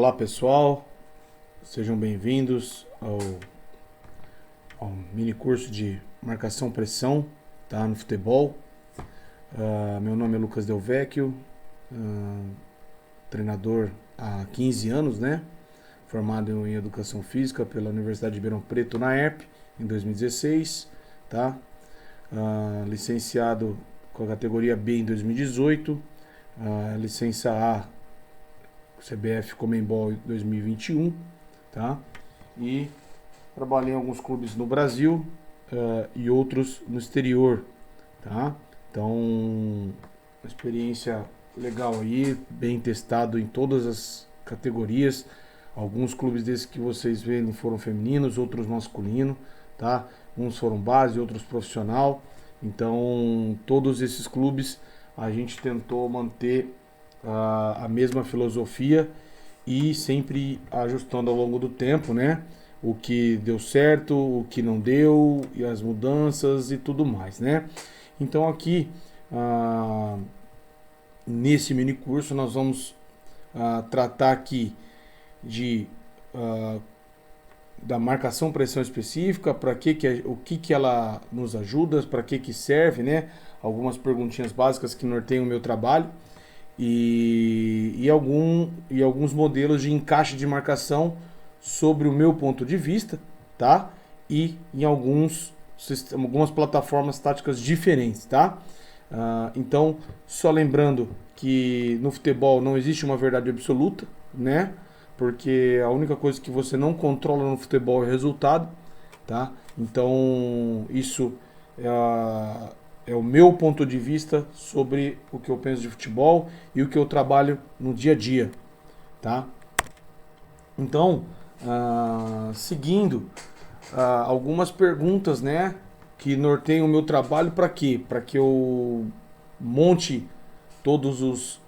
Olá pessoal, sejam bem-vindos ao mini curso de marcação-pressão, tá, no futebol. Meu nome é Lucas Del Vecchio, treinador há 15 anos, né? Formado em Educação Física pela Universidade de Ribeirão Preto, na ERP, em 2016, tá? Licenciado com a categoria B em 2018, licença A CBF Comembol 2021, tá? E trabalhei em alguns clubes no Brasil e outros no exterior, tá? Então, uma experiência legal aí, bem testado em todas as categorias. Alguns clubes desses que vocês veem foram femininos, outros masculinos, tá? Uns foram base, outros profissional. Então, todos esses clubes a gente tentou manter a mesma filosofia e sempre ajustando ao longo do tempo, né? O que deu certo, o que não deu, e as mudanças e tudo mais, né? Então aqui, nesse mini curso, nós vamos tratar aqui da marcação pressão específica, o que ela nos ajuda, para que serve, né? Algumas perguntinhas básicas que norteiam o meu trabalho. E alguns modelos de encaixe de marcação sobre o meu ponto de vista, tá? E em algumas plataformas táticas diferentes, tá? Então, só lembrando que no futebol não existe uma verdade absoluta, né? Porque a única coisa que você não controla no futebol é o resultado, tá? Então, isso é o meu ponto de vista sobre o que eu penso de futebol e o que eu trabalho no dia a dia, tá? Então, seguindo algumas perguntas, né, que norteiam o meu trabalho, para quê? Para que eu monte todos os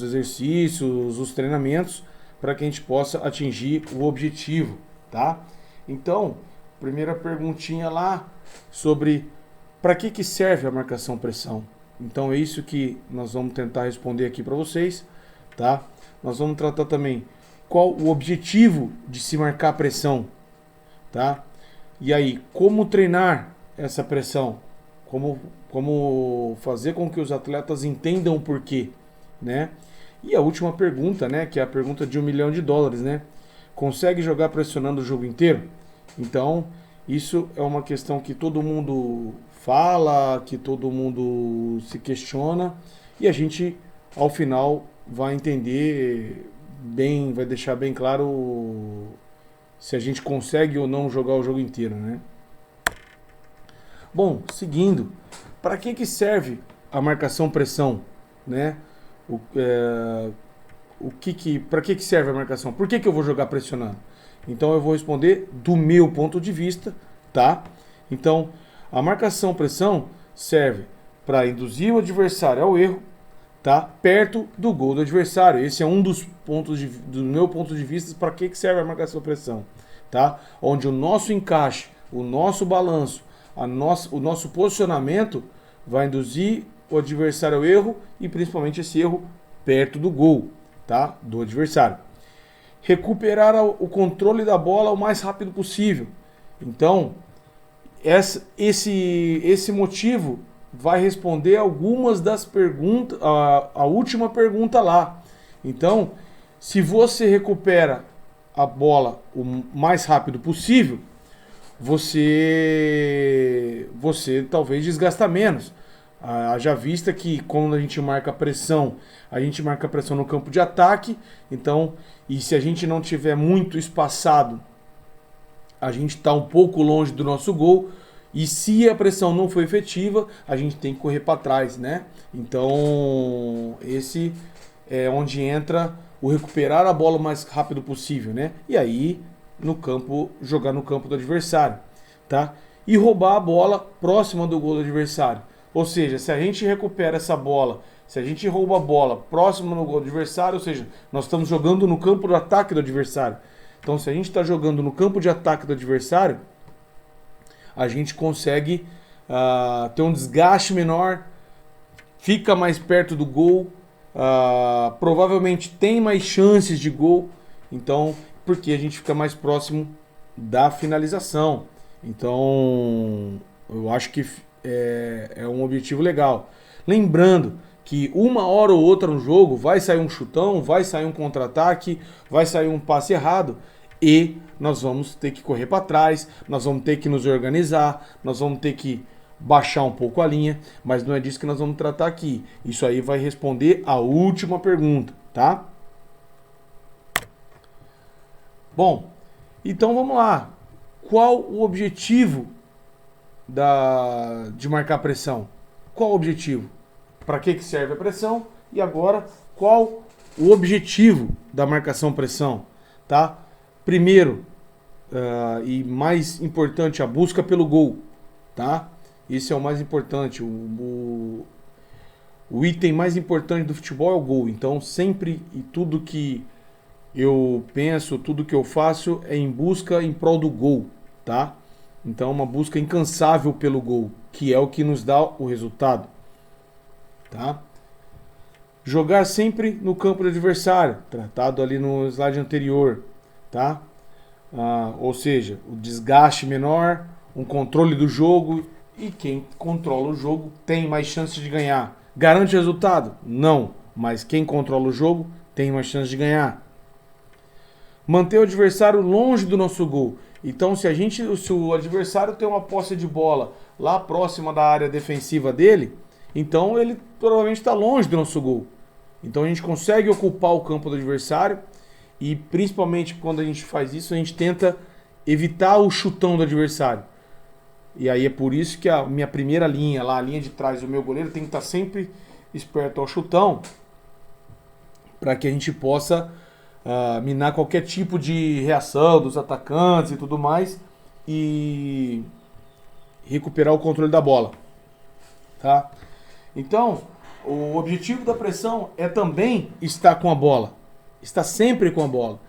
exercícios, os treinamentos, para que a gente possa atingir o objetivo, tá? Então, primeira perguntinha lá sobre para que serve a marcação-pressão? Então é isso que nós vamos tentar responder aqui para vocês, tá? Nós vamos tratar também qual o objetivo de se marcar pressão, tá? E aí, como treinar essa pressão? Como fazer com que os atletas entendam o porquê, né? E a última pergunta, né, que é a pergunta de $1 milhão, né? Consegue jogar pressionando o jogo inteiro? Então, isso é uma questão que todo mundo fala, que todo mundo se questiona, e a gente, ao final, vai entender bem, vai deixar bem claro se a gente consegue ou não jogar o jogo inteiro, né? Bom, seguindo, para que serve a marcação-pressão, né? Para que serve a marcação? Por que eu vou jogar pressionando? Então eu vou responder do meu ponto de vista, tá? Então, a marcação-pressão serve para induzir o adversário ao erro, tá? Perto do gol do adversário. Esse é um dos pontos do meu ponto de vista para que serve a marcação-pressão, tá? Onde o nosso encaixe, o nosso balanço, o nosso posicionamento vai induzir o adversário ao erro e principalmente esse erro perto do gol, tá? Do adversário. Recuperar o controle da bola o mais rápido possível. Então, esse motivo vai responder algumas das perguntas, a última pergunta lá. Então, se você recupera a bola o mais rápido possível, você talvez desgasta menos. Já vista que quando a gente marca pressão no campo de ataque, então, e se a gente não tiver muito espaçado, a gente está um pouco longe do nosso gol, e se a pressão não for efetiva, a gente tem que correr para trás, né? Então, esse é onde entra o recuperar a bola o mais rápido possível, né? E aí, jogar no campo do adversário, tá? E roubar a bola próxima do gol do adversário. Ou seja, se a gente recupera essa bola, se a gente rouba a bola próximo do gol do adversário, ou seja, nós estamos jogando no campo do ataque do adversário. Então, se a gente está jogando no campo de ataque do adversário, a gente consegue ter um desgaste menor, fica mais perto do gol provavelmente tem mais chances de gol, então, porque a gente fica mais próximo da finalização. Então, eu acho que é um objetivo legal. Lembrando que uma hora ou outra no jogo vai sair um chutão, vai sair um contra-ataque, vai sair um passe errado e nós vamos ter que correr para trás, nós vamos ter que nos organizar, nós vamos ter que baixar um pouco a linha, mas não é disso que nós vamos tratar aqui. Isso aí vai responder a última pergunta, tá? Bom, então vamos lá. Qual o objetivo de marcar pressão? Qual o objetivo? Para que serve a pressão? E agora, qual o objetivo da marcação-pressão? Tá? Primeiro, e mais importante, a busca pelo gol. Tá? Esse é o mais importante. O item mais importante do futebol é o gol. Então, sempre e tudo que eu penso, tudo que eu faço é em busca em prol do gol. Tá? Então, uma busca incansável pelo gol, que é o que nos dá o resultado. Tá? Jogar sempre no campo do adversário, tratado ali no slide anterior. Tá? Ou seja, o desgaste menor, um controle do jogo, e quem controla o jogo tem mais chance de ganhar. Garante resultado? Não, mas quem controla o jogo tem mais chance de ganhar. Manter o adversário longe do nosso gol. Então, se o adversário tem uma posse de bola lá próxima da área defensiva dele, então ele provavelmente está longe do nosso gol. Então a gente consegue ocupar o campo do adversário e principalmente quando a gente faz isso, a gente tenta evitar o chutão do adversário. E aí é por isso que a minha primeira linha, lá a linha de trás do meu goleiro, tem que estar sempre esperto ao chutão para que a gente possa minar qualquer tipo de reação dos atacantes e tudo mais e recuperar o controle da bola. Tá? Então, o objetivo da pressão é também estar com a bola. Estar sempre com a bola.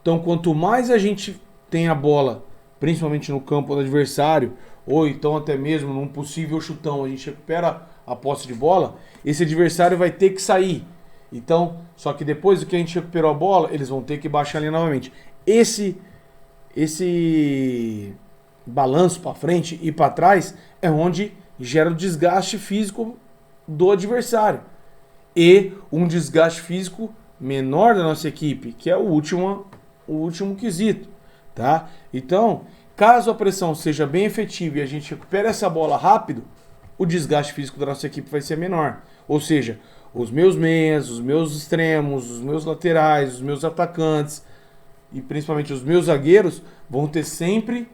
Então, quanto mais a gente tem a bola, principalmente no campo do adversário, ou então até mesmo num possível chutão, a gente recupera a posse de bola, esse adversário vai ter que sair. Então, só que depois que a gente recuperou a bola, eles vão ter que baixar a linha novamente. Esse balanço para frente e para trás é onde gera o desgaste físico do adversário e um desgaste físico menor da nossa equipe, que é o último quesito, tá? Então, caso a pressão seja bem efetiva e a gente recupere essa bola rápido, o desgaste físico da nossa equipe vai ser menor. Ou seja, os meus meias, os meus extremos, os meus laterais, os meus atacantes e principalmente os meus zagueiros vão ter sempre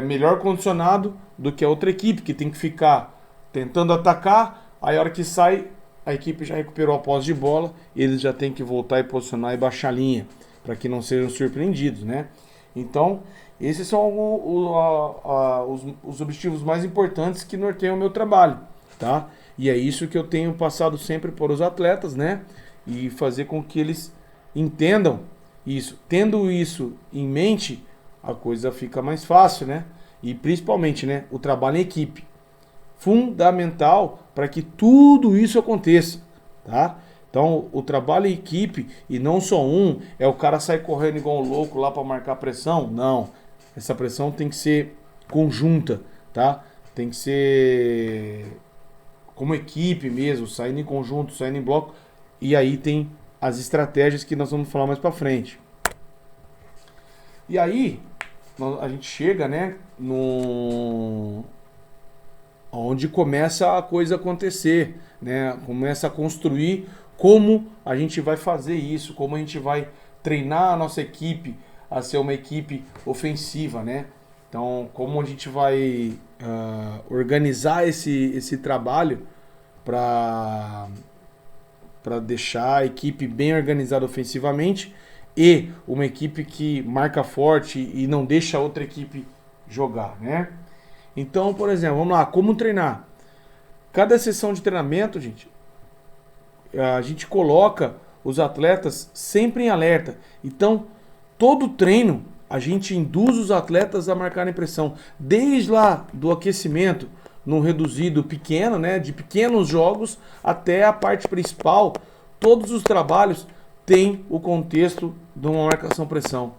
melhor condicionado do que a outra equipe, que tem que ficar tentando atacar, aí a hora que sai, a equipe já recuperou a posse de bola, e eles já tem que voltar e posicionar e baixar a linha, para que não sejam surpreendidos, né? Então, esses são os objetivos mais importantes que norteiam o meu trabalho, tá? E é isso que eu tenho passado sempre para os atletas, né? E fazer com que eles entendam isso. Tendo isso em mente, a coisa fica mais fácil, né? E principalmente, né, o trabalho em equipe. Fundamental para que tudo isso aconteça, tá? Então, o trabalho em equipe, e não só um, é o cara sair correndo igual um louco lá para marcar pressão. Não. Essa pressão tem que ser conjunta, tá? Tem que ser como equipe mesmo, saindo em conjunto, saindo em bloco. E aí tem as estratégias que nós vamos falar mais para frente. E aí, a gente chega, né, onde começa a coisa acontecer, né? Começa a construir como a gente vai fazer isso, como a gente vai treinar a nossa equipe a ser uma equipe ofensiva, né? Então, como a gente vai organizar esse trabalho para deixar a equipe bem organizada ofensivamente e uma equipe que marca forte e não deixa a outra equipe jogar, né? Então, por exemplo, vamos lá, como treinar? Cada sessão de treinamento, gente, a gente coloca os atletas sempre em alerta. Então, todo treino, a gente induz os atletas a marcarem pressão. Desde lá do aquecimento, num reduzido pequeno, né, de pequenos jogos até a parte principal. Todos os trabalhos têm o contexto de uma marcação-pressão.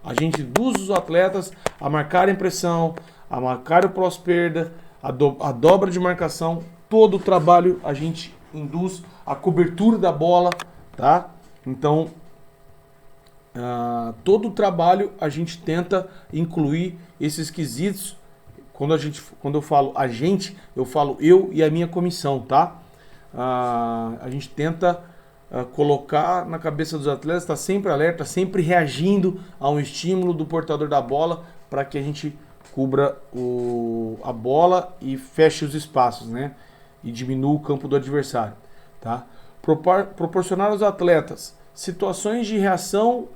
A gente induz os atletas a marcarem pressão, a marcar o pós-perda, a dobra de marcação. Todo o trabalho a gente induz a cobertura da bola, tá? Então, todo o trabalho a gente tenta incluir esses quesitos. Quando eu falo a gente, eu falo eu e a minha comissão, tá? A gente tenta colocar na cabeça dos atletas, estar sempre alerta, sempre reagindo a um estímulo do portador da bola para que a gente cubra a bola e feche os espaços, né? E diminua o campo do adversário, tá? Proporcionar aos atletas situações de reação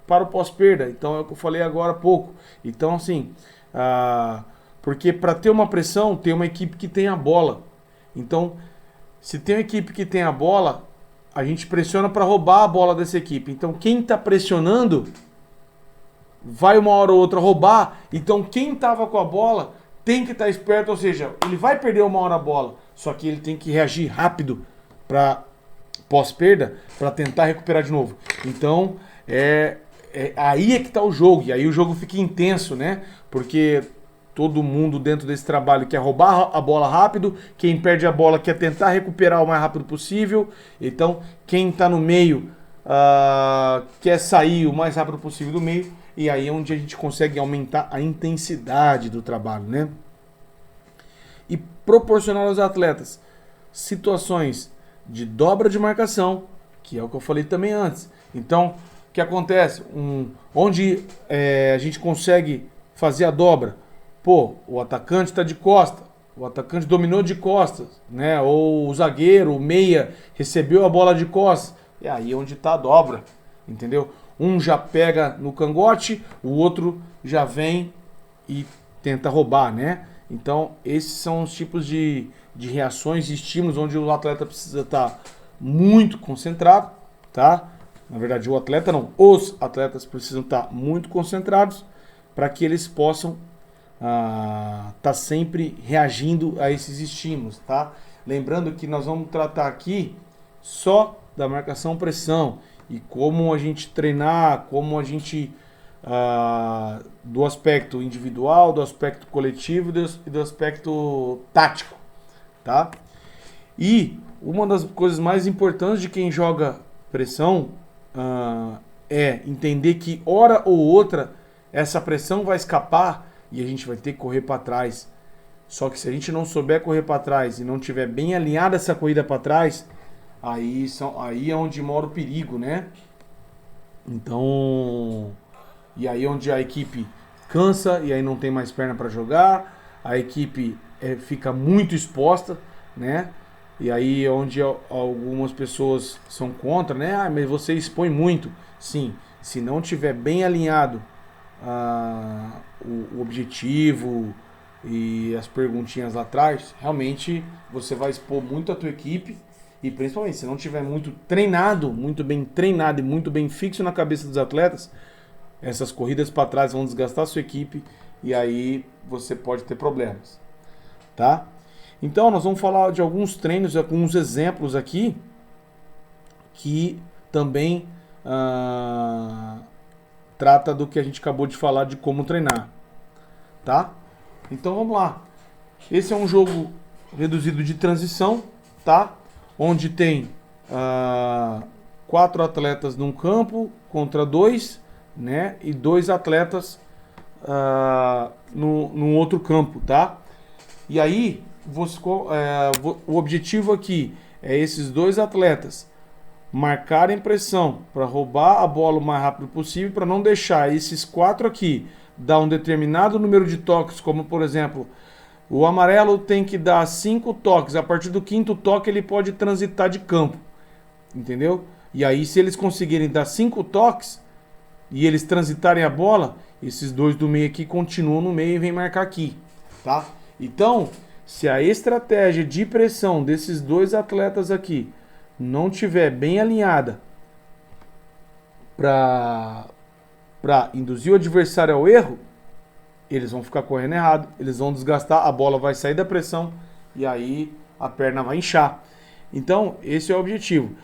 para o pós-perda. Então é o que eu falei agora há pouco. Então, assim, porque para ter uma pressão, tem uma equipe que tem a bola. Então, se tem uma equipe que tem a bola, a gente pressiona para roubar a bola dessa equipe. Então, quem está pressionando vai uma hora ou outra roubar. Então, quem estava com a bola tem que estar esperto. Ou seja, ele vai perder uma hora a bola, só que ele tem que reagir rápido para pós-perda para tentar recuperar de novo. Então, aí é que está o jogo. E aí o jogo fica intenso, né? Porque todo mundo dentro desse trabalho quer roubar a bola rápido, quem perde a bola quer tentar recuperar o mais rápido possível. Então, quem está no meio quer sair o mais rápido possível do meio. E aí é onde a gente consegue aumentar a intensidade do trabalho, né? E proporcionar aos atletas situações de dobra de marcação, que é o que eu falei também antes. Então, o que acontece? Onde a gente consegue fazer a dobra? Pô, o atacante está de costa, o atacante dominou de costas, né? Ou o zagueiro, o meia, recebeu a bola de costas. E aí é onde está a dobra, entendeu? Um já pega no cangote, o outro já vem e tenta roubar, né? Então, esses são os tipos de reações e estímulos onde o atleta precisa estar muito concentrado, tá? Na verdade, o atleta não, os atletas precisam estar muito concentrados para que eles possam estar sempre reagindo a esses estímulos, tá? Lembrando que nós vamos tratar aqui só da marcação-pressão e como a gente treinar, como a gente do aspecto individual, do aspecto coletivo e do aspecto tático, tá? E uma das coisas mais importantes de quem joga pressão é entender que hora ou outra essa pressão vai escapar e a gente vai ter que correr para trás. Só que se a gente não souber correr para trás e não tiver bem alinhada essa corrida para trás, aí é onde mora o perigo, né? Então, e aí onde a equipe cansa e aí não tem mais perna para jogar, a equipe fica muito exposta, né? E aí onde algumas pessoas são contra, né? Mas você expõe muito. Sim, se não tiver bem alinhado o objetivo e as perguntinhas lá atrás, realmente você vai expor muito a tua equipe. E principalmente, se não tiver muito treinado, muito bem treinado e muito bem fixo na cabeça dos atletas, essas corridas para trás vão desgastar a sua equipe e aí você pode ter problemas, tá? Então, nós vamos falar de alguns treinos, alguns exemplos aqui que também trata do que a gente acabou de falar de como treinar, tá? Então, vamos lá. Esse é um jogo reduzido de transição, tá? Onde tem 4 atletas num campo contra 2, né? E 2 atletas num outro campo, tá? E aí, o objetivo aqui é esses 2 atletas marcarem pressão para roubar a bola o mais rápido possível, para não deixar esses 4 aqui dar um determinado número de toques, como por exemplo, o amarelo tem que dar 5 toques. A partir do 5º toque ele pode transitar de campo. Entendeu? E aí se eles conseguirem dar 5 toques e eles transitarem a bola, esses 2 do meio aqui continuam no meio e vêm marcar aqui. Tá? Então, se a estratégia de pressão desses 2 atletas aqui não tiver bem alinhada para induzir o adversário ao erro, eles vão ficar correndo errado, eles vão desgastar, a bola vai sair da pressão e aí a perna vai inchar. Então, esse é o objetivo.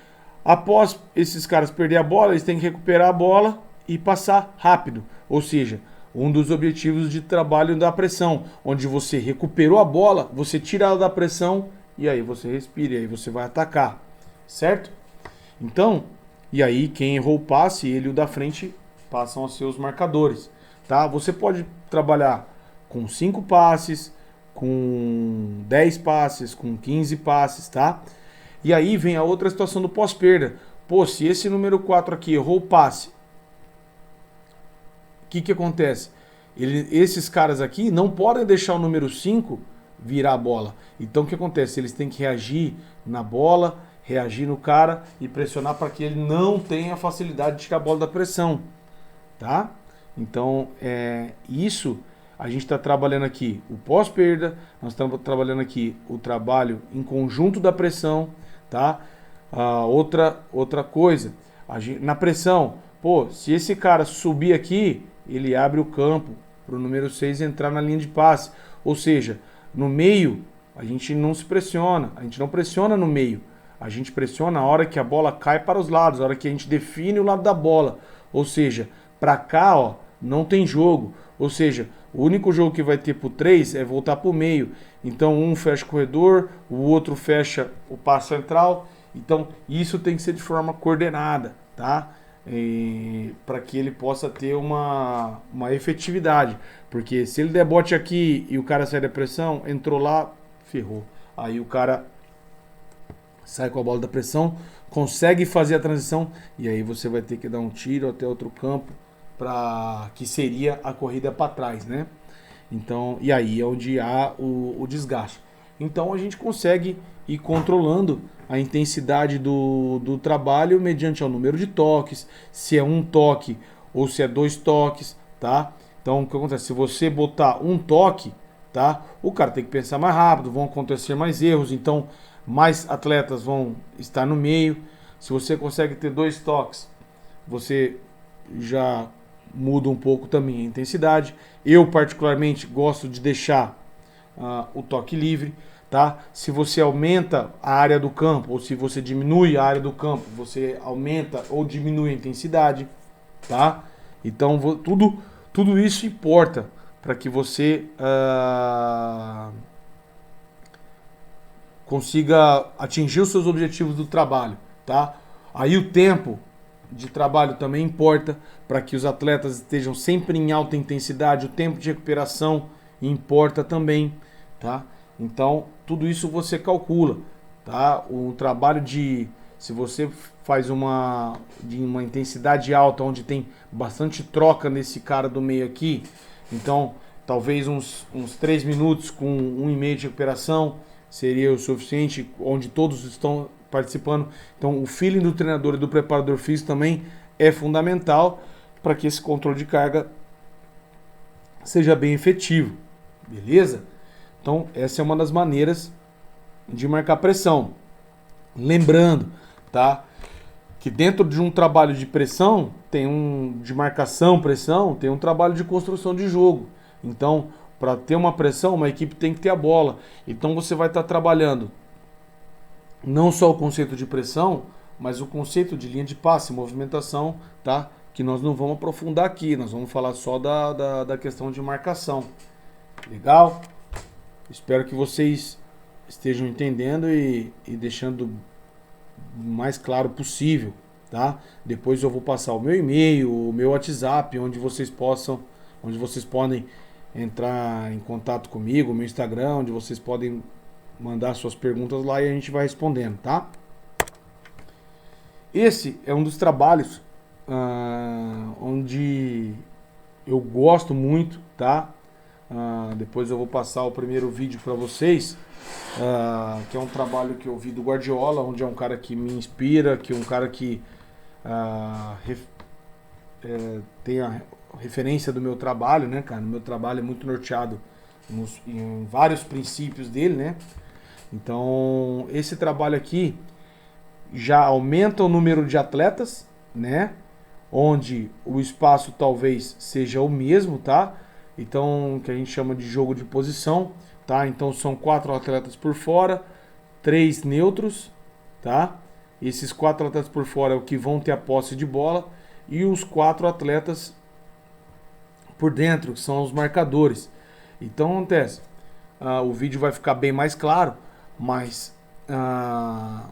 Após esses caras perder a bola, eles têm que recuperar a bola e passar rápido. Ou seja, um dos objetivos de trabalho da pressão, onde você recuperou a bola, você tira ela da pressão e aí você respira, e aí você vai atacar, certo? Então, e aí quem errou o passe, ele e o da frente passam a ser os marcadores, tá? Você pode trabalhar com 5 passes, com 10 passes, com 15 passes, tá? E aí vem a outra situação do pós-perda. Pô, se esse número 4 aqui errou o passe, o que acontece? Esses caras aqui não podem deixar o número 5 virar a bola. Então o que acontece? Eles têm que reagir na bola, reagir no cara e pressionar para que ele não tenha facilidade de tirar a bola da pressão, tá? Então, isso a gente está trabalhando aqui o pós-perda, nós estamos trabalhando aqui o trabalho em conjunto da pressão, tá? Outra coisa, na pressão, pô, se esse cara subir aqui, ele abre o campo para o número 6 entrar na linha de passe. Ou seja, no meio, a gente não se pressiona, a gente não pressiona no meio. A gente pressiona a hora que a bola cai para os lados, a hora que a gente define o lado da bola. Ou seja, para cá, ó, não tem jogo. Ou seja, o único jogo que vai ter pro 3 é voltar pro meio. Então um fecha o corredor, o outro fecha o passo central. Então isso tem que ser de forma coordenada, tá? Para que ele possa ter uma efetividade. Porque se ele der bote aqui e o cara sai da pressão, entrou lá, ferrou. Aí o cara sai com a bola da pressão, consegue fazer a transição e aí você vai ter que dar um tiro até outro campo, que seria a corrida para trás, né? Então, e aí é onde há o desgaste. Então a gente consegue ir controlando a intensidade do trabalho mediante o número de toques, se é um toque ou se é 2 toques, tá? Então o que acontece? Se você botar um toque, tá? O cara tem que pensar mais rápido, vão acontecer mais erros, então mais atletas vão estar no meio. Se você consegue ter 2 toques, você já muda um pouco também a intensidade. Eu particularmente gosto de deixar o toque livre, tá? Se você aumenta a área do campo ou se você diminui a área do campo, você aumenta ou diminui a intensidade, tá? Então tudo isso importa para que você consiga atingir os seus objetivos do trabalho, tá? Aí o tempo de trabalho também importa para que os atletas estejam sempre em alta intensidade, o tempo de recuperação importa também, tá? Então, tudo isso você calcula, tá? O trabalho se você faz de uma intensidade alta, onde tem bastante troca nesse cara do meio aqui, então, talvez uns 3 minutos com 1,5 de recuperação seria o suficiente, onde todos estão participando. Então o feeling do treinador e do preparador físico também é fundamental para que esse controle de carga seja bem efetivo, beleza? Então essa é uma das maneiras de marcar pressão. Lembrando, tá, que dentro de um trabalho de pressão, de marcação, pressão, tem um trabalho de construção de jogo. Então, para ter uma pressão, uma equipe tem que ter a bola. Então você vai estar trabalhando não só o conceito de pressão, mas o conceito de linha de passe, movimentação, tá? Que nós não vamos aprofundar aqui, nós vamos falar só da questão de marcação. Legal? Espero que vocês estejam entendendo e deixando o mais claro possível, tá? Depois eu vou passar o meu e-mail, o meu WhatsApp, onde vocês podem entrar em contato comigo, o meu Instagram, onde vocês podem mandar suas perguntas lá e a gente vai respondendo, tá? Esse é um dos trabalhos onde eu gosto muito, tá? Depois eu vou passar o primeiro vídeo para vocês, que é um trabalho que eu vi do Guardiola, onde é um cara que me inspira, que é um cara que tem a referência do meu trabalho, né, cara? O meu trabalho é muito norteado em vários princípios dele, né? Então, esse trabalho aqui já aumenta o número de atletas, né? Onde o espaço talvez seja o mesmo, tá? então que a gente chama de jogo de posição, tá? Então são 4 atletas por fora, 3 neutros, tá? Esses 4 atletas por fora é o que vão ter a posse de bola e os 4 atletas por dentro, que são os marcadores. Então acontece, o vídeo vai ficar bem mais claro, mas a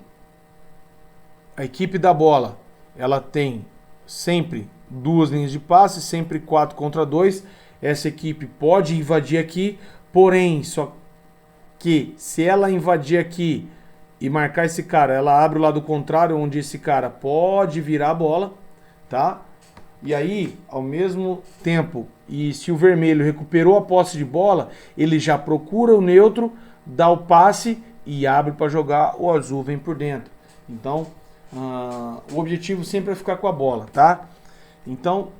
equipe da bola, ela tem sempre 2 linhas de passe, sempre 4 contra 2. Essa equipe pode invadir aqui, porém, só que se ela invadir aqui e marcar esse cara, ela abre o lado contrário, onde esse cara pode virar a bola, tá? E aí, ao mesmo tempo, e se o vermelho recuperou a posse de bola, ele já procura o neutro, dá o passe e abre para jogar, o azul vem por dentro. Então, o objetivo sempre é ficar com a bola, tá? Então,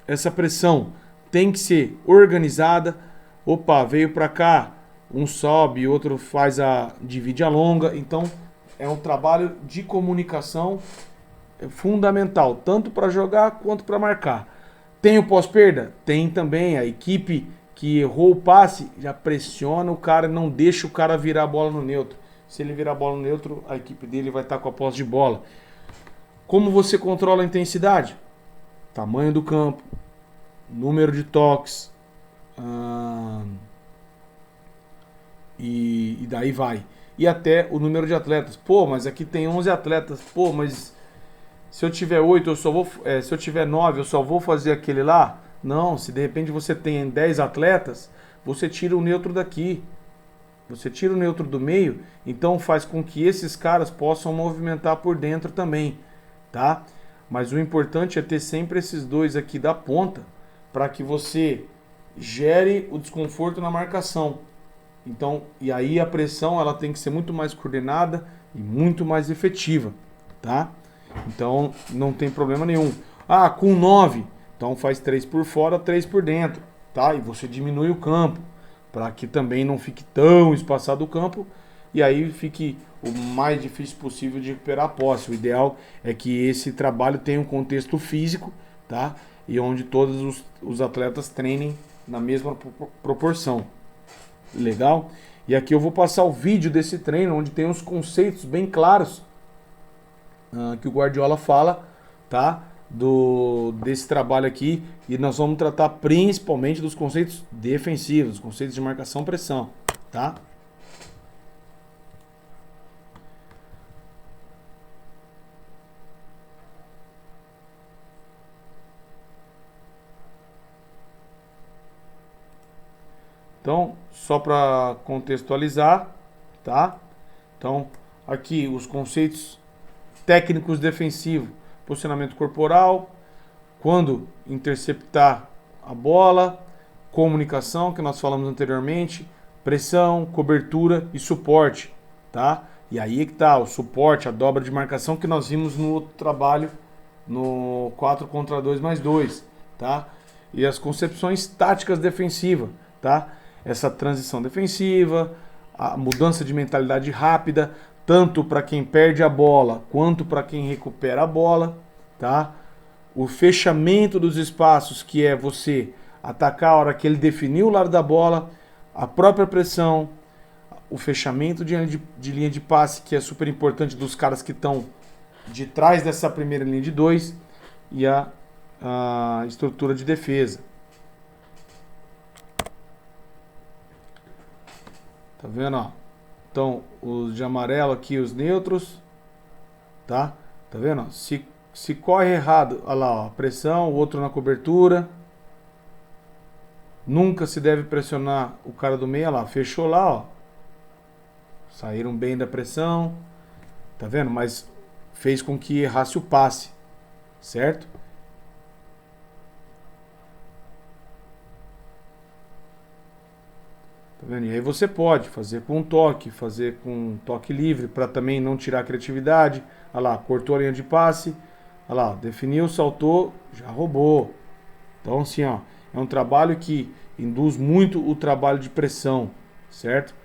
essa pressão tem que ser organizada. Opa, veio para cá, um sobe, outro divide a longa. Então, é um trabalho de comunicação fundamental, tanto para jogar quanto para marcar. Tem o pós-perda? Tem também. A equipe que errou o passe já pressiona o cara, não deixa o cara virar a bola no neutro. Se ele virar a bola no neutro, a equipe dele vai estar com a posse de bola. Como você controla a intensidade? Tamanho do campo, número de toques, e daí vai. E até o número de atletas. Pô, mas aqui tem 11 atletas. Pô, mas se eu tiver 8, se eu tiver 9, eu só vou fazer aquele lá? Não, se de repente você tem 10 atletas, você tira o neutro daqui. Você tira o neutro do meio, então faz com que esses caras possam movimentar por dentro também, tá? Mas o importante é ter sempre esses 2 aqui da ponta, para que você gere o desconforto na marcação. Então, e aí a pressão ela tem que ser muito mais coordenada e muito mais efetiva, tá? Então não tem problema nenhum. Com 9, então faz 3 por fora, 3 por dentro, tá? E você diminui o campo, para que também não fique tão espaçado o campo e aí fique o mais difícil possível de recuperar a posse. O ideal é que esse trabalho tenha um contexto físico, tá? E onde todos os atletas treinem na mesma proporção. Legal? E aqui eu vou passar o vídeo desse treino, onde tem uns conceitos bem claros que o Guardiola fala, tá? Desse trabalho aqui, e nós vamos tratar principalmente dos conceitos defensivos, conceitos de marcação pressão, tá? Então, só para contextualizar, tá? Então, aqui os conceitos técnicos defensivos: posicionamento corporal, quando interceptar a bola, comunicação, que nós falamos anteriormente, pressão, cobertura e suporte, tá? E aí é que tá o suporte, a dobra de marcação que nós vimos no outro trabalho, no 4 contra 2 mais 2, tá? E as concepções táticas defensivas, tá? Essa transição defensiva, a mudança de mentalidade rápida, tanto para quem perde a bola quanto para quem recupera a bola, tá? O fechamento dos espaços, que é você atacar a hora que ele definiu o lado da bola, a própria pressão, o fechamento de linha de passe, que é super importante, dos caras que estão de trás dessa primeira linha de 2, e a estrutura de defesa. Tá vendo, ó? Então, os de amarelo aqui, os neutros, tá? Tá vendo? Se corre errado, olha lá, ó, pressão, o outro na cobertura. Nunca se deve pressionar o cara do meio, olha lá, fechou lá, ó. Saíram bem da pressão, tá vendo? Mas fez com que errasse o passe, certo? Tá vendo? E aí você pode fazer com um toque, fazer com um toque livre, para também não tirar a criatividade. Olha lá, cortou a linha de passe. Olha lá, definiu, saltou, já roubou. Então assim, ó, é um trabalho que induz muito o trabalho de pressão, certo?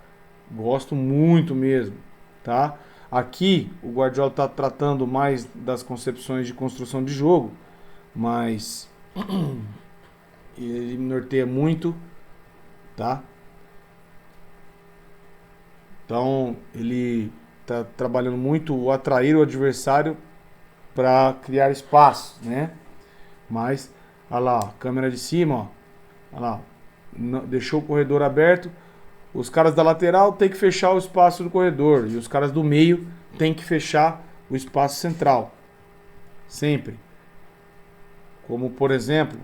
Gosto muito mesmo, tá? Aqui o Guardiola está tratando mais das concepções de construção de jogo, mas ele norteia muito, tá? Então, ele tá trabalhando muito o atrair o adversário para criar espaço, né? Mas, olha lá, ó, câmera de cima, ó. Olha lá, deixou o corredor aberto. Os caras da lateral tem que fechar o espaço do corredor e os caras do meio tem que fechar o espaço central. Sempre. Como, por exemplo,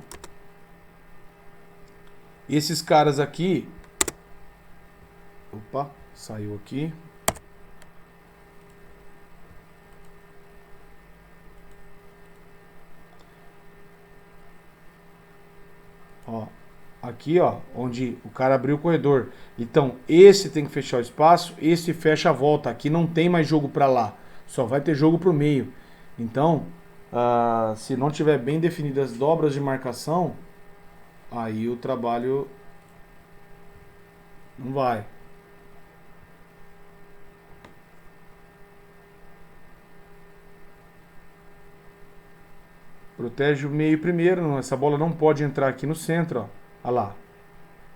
esses caras aqui. Opa, saiu aqui. Ó, aqui, ó, onde o cara abriu o corredor. Então, esse tem que fechar o espaço, esse fecha a volta. Aqui não tem mais jogo para lá, só vai ter jogo pro meio. Então, se não tiver bem definidas as dobras de marcação, aí o trabalho não vai. Protege o meio primeiro, essa bola não pode entrar aqui no centro, ó. Olha lá.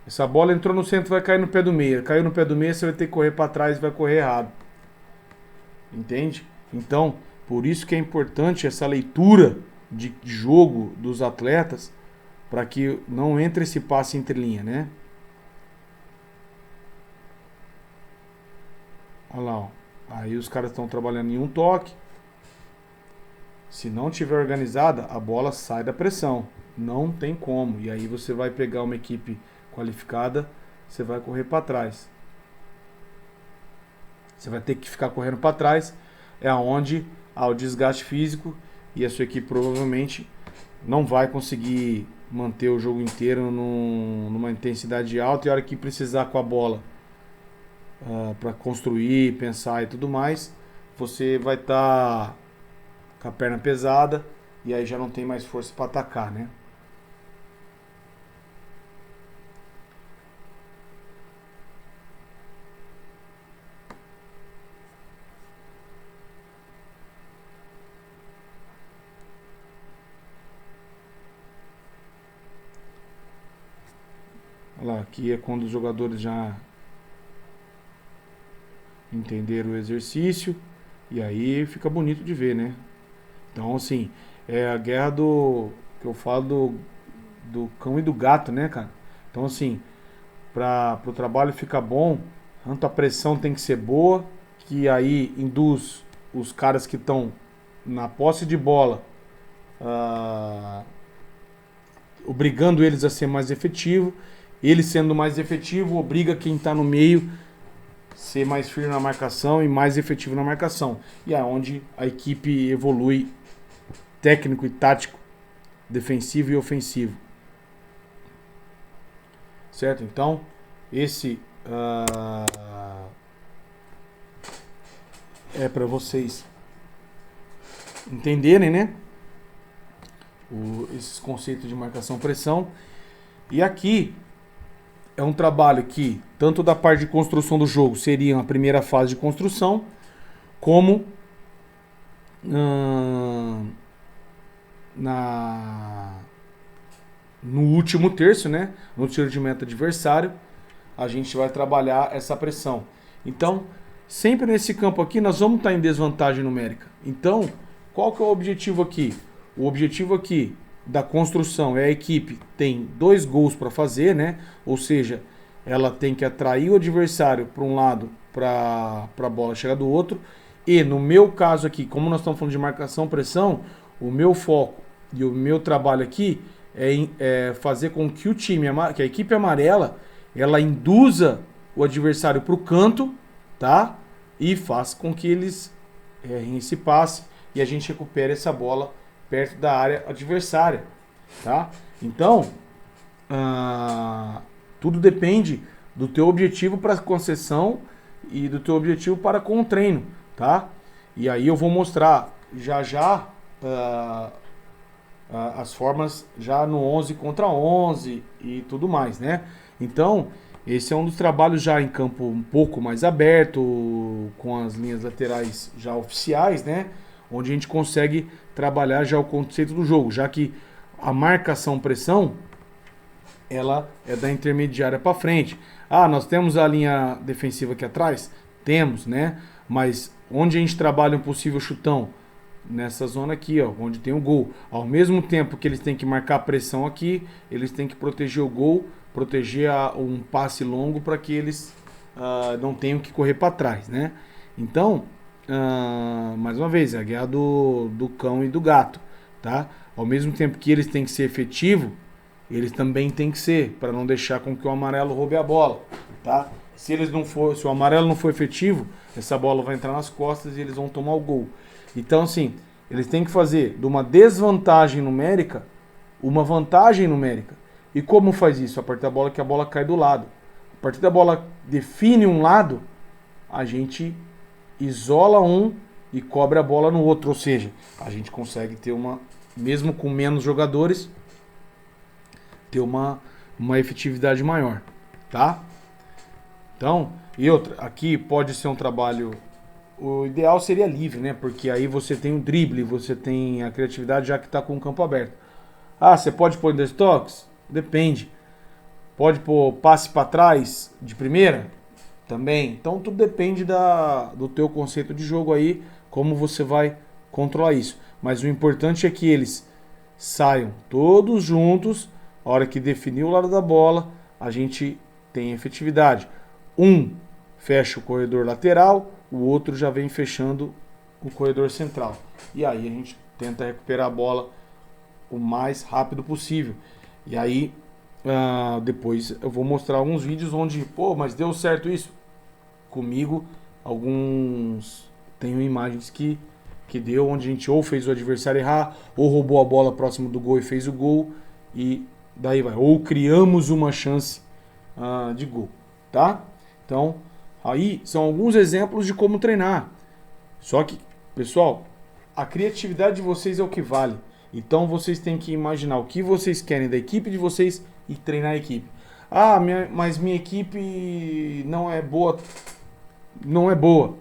Essa bola entrou no centro, vai cair no pé do meio. Caiu no pé do meio, você vai ter que correr para trás e vai correr errado. Entende? Então, por isso que é importante essa leitura de jogo dos atletas, para que não entre esse passe entre linha, né? Olha lá, ó. Aí os caras estão trabalhando em um toque. Se não tiver organizada, a bola sai da pressão. Não tem como. E aí você vai pegar uma equipe qualificada, você vai correr para trás. Você vai ter que ficar correndo para trás. É onde há o desgaste físico e a sua equipe provavelmente não vai conseguir manter o jogo inteiro numa intensidade alta. E a hora que precisar com a bola para construir, pensar e tudo mais, você vai estar com a perna pesada e aí já não tem mais força para atacar, né? Olha lá, aqui é quando os jogadores já entenderam o exercício e aí fica bonito de ver, né? Então, assim, é a guerra que eu falo do cão e do gato, né, cara? Então, assim, para o trabalho ficar bom, tanto a pressão tem que ser boa, que aí induz os caras que estão na posse de bola, obrigando eles a ser mais efetivo. Ele sendo mais efetivo, obriga quem está no meio ser mais firme na marcação e mais efetivo na marcação. E é onde a equipe evolui técnico e tático, defensivo e ofensivo. Certo? Então, esse é para vocês entenderem, né? Esses conceitos de marcação-pressão. E aqui é um trabalho que, tanto da parte de construção do jogo, seria a primeira fase de construção, como no último terço, né? No tiro de meta adversário, a gente vai trabalhar essa pressão. Então, sempre nesse campo aqui, nós vamos estar em desvantagem numérica. Então, qual que é o objetivo aqui? O objetivo aqui da construção é a equipe tem 2 gols para fazer, né? Ou seja, ela tem que atrair o adversário para um lado para a bola chegar do outro. E no meu caso aqui, como nós estamos falando de marcação, pressão, o meu foco e o meu trabalho aqui é fazer com que o time, que a equipe amarela, ela induza o adversário para o canto, tá? E faça com que eles errem esse passe e a gente recupere essa bola perto da área adversária, tá? Então, tudo depende do teu objetivo para a concessão e do teu objetivo para com o treino, tá? E aí eu vou mostrar já as formas já no 11 contra 11 e tudo mais, né? Então, esse é um dos trabalhos já em campo um pouco mais aberto, com as linhas laterais já oficiais, né? Onde a gente consegue trabalhar já o conceito do jogo, já que a marcação-pressão, ela é da intermediária para frente. Ah, nós temos a linha defensiva aqui atrás? Temos, né? Mas onde a gente trabalha um possível chutão? Nessa zona aqui, ó, onde tem o gol. Ao mesmo tempo que eles têm que marcar a pressão aqui, eles têm que proteger o gol, proteger um passe longo para que eles não tenham que correr para trás, né? Então, mais uma vez, é a guerra do cão e do gato, tá? Ao mesmo tempo que eles têm que ser efetivos, eles também têm que ser, para não deixar com que o amarelo roube a bola, tá? Se o amarelo não for efetivo, essa bola vai entrar nas costas e eles vão tomar o gol. Então, assim, eles têm que fazer de uma desvantagem numérica uma vantagem numérica. E como faz isso? A partir da bola que a bola cai do lado. A partir da bola define um lado, a gente isola um e cobre a bola no outro. Ou seja, a gente consegue ter mesmo com menos jogadores, ter uma efetividade maior, tá? Então, e outra, aqui pode ser um trabalho, o ideal seria livre, né? Porque aí você tem o drible, você tem a criatividade já que está com o campo aberto. Ah, você pode pôr em dois toques? Depende. Pode pôr passe para trás de primeira? Também. Então tudo depende do teu conceito de jogo aí, como você vai controlar isso. Mas o importante é que eles saiam todos juntos, a hora que definir o lado da bola, a gente tem efetividade. Um fecha o corredor lateral, o outro já vem fechando o corredor central. E aí a gente tenta recuperar a bola o mais rápido possível. E aí depois eu vou mostrar alguns vídeos onde, pô, mas deu certo isso? Comigo, tenho imagens que deu, onde a gente ou fez o adversário errar, ou roubou a bola próximo do gol e fez o gol, e daí vai. Ou criamos uma chance de gol, tá? Então, aí são alguns exemplos de como treinar. Só que, pessoal, a criatividade de vocês é o que vale. Então, vocês têm que imaginar o que vocês querem da equipe de vocês e treinar a equipe. Ah, mas minha equipe não é boa. Não é boa.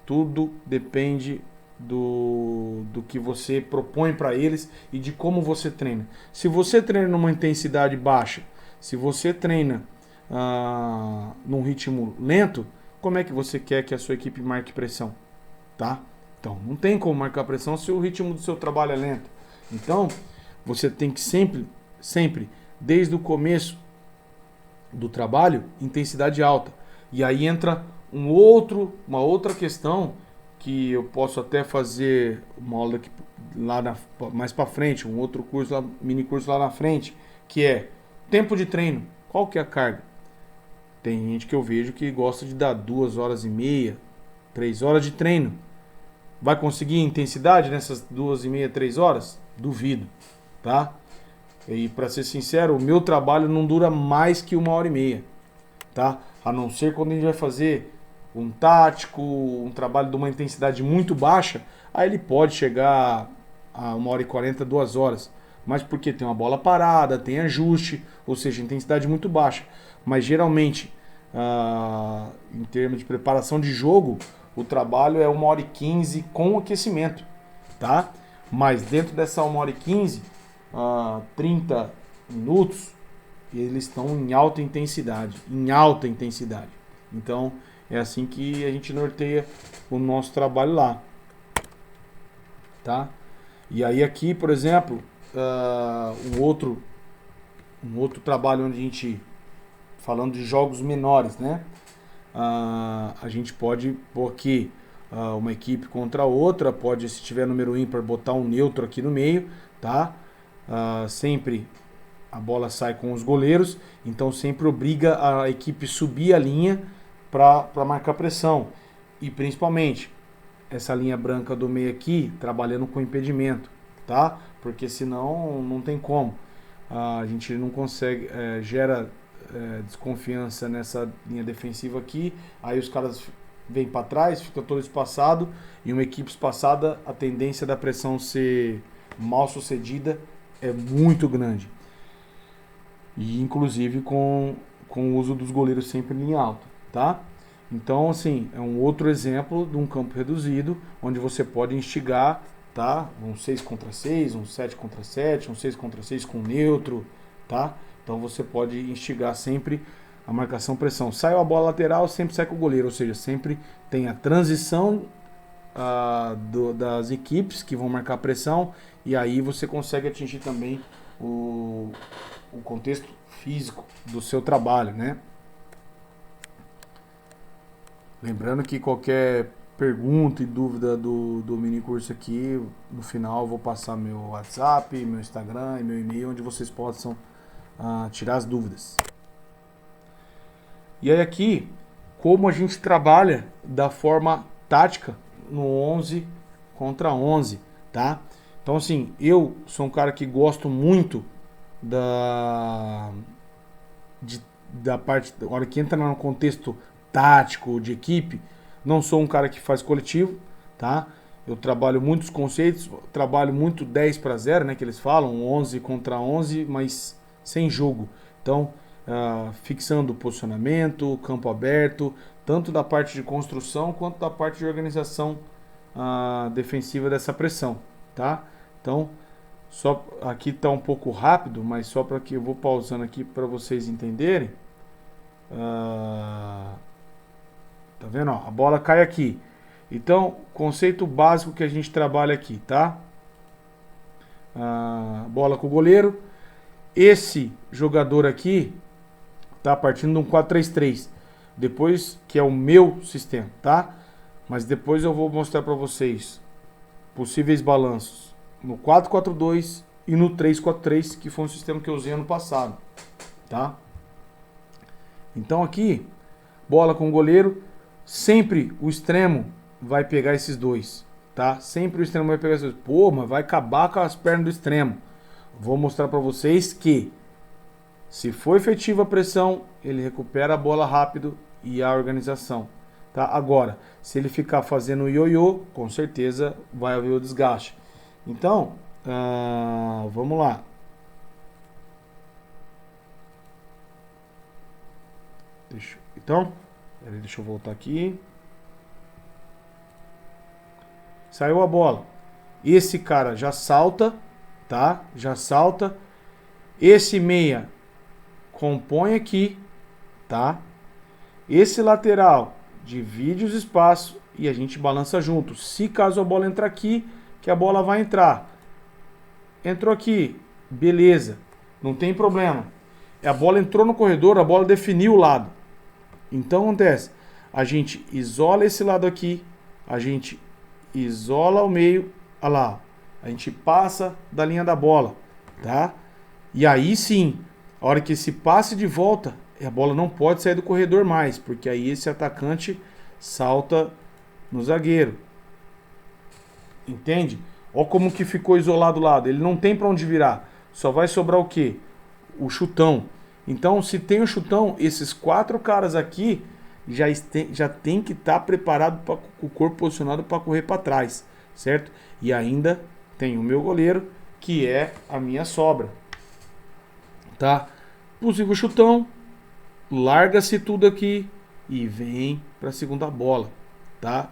Tudo depende do que você propõe para eles e de como você treina. Se você treina numa intensidade baixa, se você treina num ritmo lento, como é que você quer que a sua equipe marque pressão? Tá? Então, não tem como marcar pressão se o ritmo do seu trabalho é lento. Então, você tem que sempre, desde o começo do trabalho, intensidade alta. E aí entra uma outra questão que eu posso até fazer uma aula mais para frente, um outro curso, mini curso lá na frente, que é tempo de treino. Qual que é a carga? Tem gente que eu vejo que gosta de dar 2h30, 3 horas de treino. Vai conseguir intensidade nessas 2h30, 3 horas? Duvido, tá? E para ser sincero, o meu trabalho não dura mais que 1h30, tá? A não ser quando a gente vai fazer um tático, um trabalho de uma intensidade muito baixa, aí ele pode chegar a 1h40, 2 horas. Mas porque tem uma bola parada, tem ajuste, ou seja, intensidade muito baixa. Mas geralmente, em termos de preparação de jogo, o trabalho é 1h15 com aquecimento, tá? Mas dentro dessa 1h15, 30 minutos, eles estão em alta intensidade, Então, é assim que a gente norteia o nosso trabalho lá, tá? E aí aqui, por exemplo, um outro trabalho onde a gente, falando de jogos menores, né? A gente pode pôr aqui uma equipe contra outra, pode, se tiver número ímpar, botar um neutro aqui no meio, tá? Sempre a bola sai com os goleiros, então sempre obriga a equipe subir a linha para marcar pressão. E principalmente essa linha branca do meio aqui, trabalhando com impedimento, tá? Porque senão não tem como. A gente não consegue, gera desconfiança nessa linha defensiva aqui, aí os caras vêm para trás, fica todo espaçado, e uma equipe espaçada, a tendência da pressão ser mal sucedida é muito grande. E inclusive com o uso dos goleiros sempre em linha alta, tá? Então, assim, é um outro exemplo de um campo reduzido, onde você pode instigar, tá? Um 6 contra 6, um 7 contra 7, um 6 contra 6 com neutro, tá? Então você pode instigar sempre a marcação pressão. Saiu a bola lateral, sempre sai com o goleiro, ou seja, sempre tem a transição das equipes que vão marcar pressão, e aí você consegue atingir também o contexto físico do seu trabalho, né? Lembrando que qualquer pergunta e dúvida do mini curso aqui, no final eu vou passar meu WhatsApp, meu Instagram e meu e-mail, onde vocês possam tirar as dúvidas. E aí aqui, como a gente trabalha da forma tática no 11 contra 11, tá? Então assim, eu sou um cara que gosto muito da parte, da hora que entra no contexto tático de equipe, não sou um cara que faz coletivo, tá? Eu trabalho muitos conceitos, trabalho muito 10 para 0, né, que eles falam, 11 contra 11, mas sem jogo. Então, fixando o posicionamento, campo aberto, tanto da parte de construção quanto da parte de organização defensiva dessa pressão, tá? Então, só aqui está um pouco rápido, mas só para que eu vou pausando aqui para vocês entenderem. Tá vendo? Ó, a bola cai aqui. Então, conceito básico que a gente trabalha aqui, tá? Bola com o goleiro. Esse jogador aqui tá partindo de um 4-3-3. Depois, que é o meu sistema, tá? Mas depois eu vou mostrar para vocês possíveis balanços no 4-4-2 e no 3-4-3, que foi um sistema que eu usei ano passado, tá? Então aqui, bola com o goleiro, sempre o extremo vai pegar esses dois, tá? Sempre o extremo vai pegar esses dois. Pô, mas vai acabar com as pernas do extremo. Vou mostrar para vocês que, se for efetiva a pressão, ele recupera a bola rápido e a organização, tá? Agora, se ele ficar fazendo ioiô, com certeza vai haver o desgaste. Então, vamos lá. Então, deixa eu voltar aqui. Saiu a bola. Esse cara já salta, tá? Já salta. Esse meia compõe aqui, tá? Esse lateral divide os espaços e a gente balança junto. Se caso a bola entrar aqui, que a bola vai entrar. Entrou aqui, beleza, não tem problema. A bola entrou no corredor, a bola definiu o lado. Então acontece, a gente isola esse lado aqui, a gente isola o meio, olha lá, a gente passa da linha da bola, tá? E aí sim, a hora que esse passe de volta, a bola não pode sair do corredor mais, porque aí esse atacante salta no zagueiro. Entende? Olha como que ficou isolado o lado. Ele não tem para onde virar. Só vai sobrar o quê? O chutão. Então, se tem o chutão, esses 4 caras aqui já tem que estar preparado com o corpo posicionado para correr para trás, certo? E ainda tem o meu goleiro, que é a minha sobra, tá? Possível chutão, larga-se tudo aqui e vem para a segunda bola, tá?